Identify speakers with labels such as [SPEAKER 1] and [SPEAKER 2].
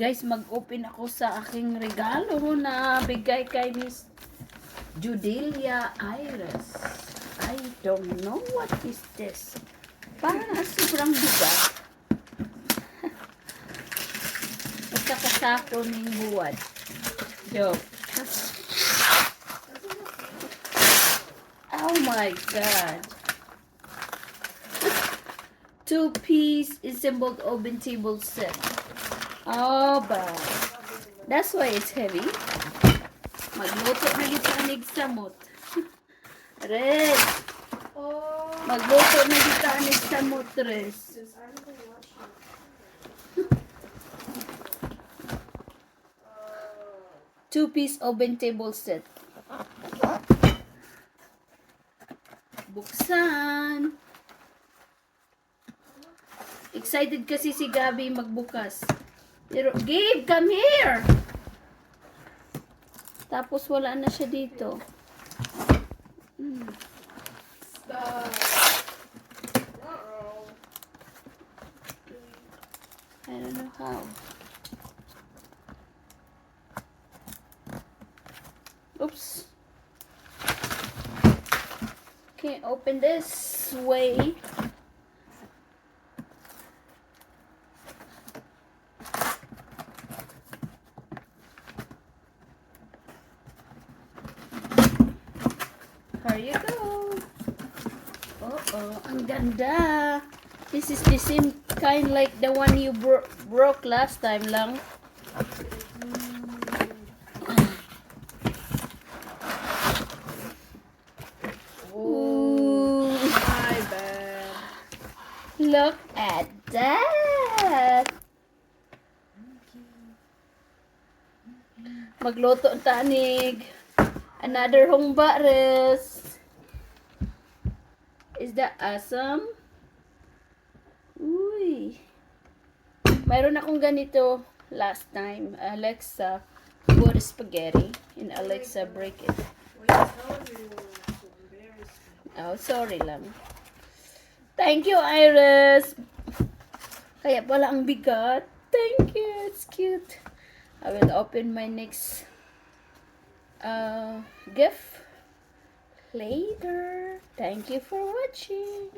[SPEAKER 1] Guys, mag-open ako sa aking regalo na bigay kay Miss Judelia Iris. I don't know what is this. Parang sobrang bigat. Basta kasako ng buwad. Joke. Oh my God. 2-piece assembled oven table set. Oh, but that's why it's heavy. Magluto na dito anig samot. Res. Magluto na dito anig samot, Res. Two-piece oven table set. Buksan. Excited kasi si Gabi magbukas. Pero, Gabe, come here! Tapos wala na siya dito. I don't know how. Oops. Can't open this way. Here you go. Oh, ang ganda. This is the same kind like the one you broke last time lang. Ooh.
[SPEAKER 2] My bad.
[SPEAKER 1] Look at that. Magluto ang tanig. Another humba, Res. Is that awesome? Uy. Mayroon akong ganito last time. Alexa, put spaghetti. And Alexa, break it.
[SPEAKER 2] Wait, tell you. So embarrassing.
[SPEAKER 1] Oh, sorry lang. Thank you, Iris. Kaya pala ang bigat. Thank you. It's cute. I will open my next gift later. Thank you for watching.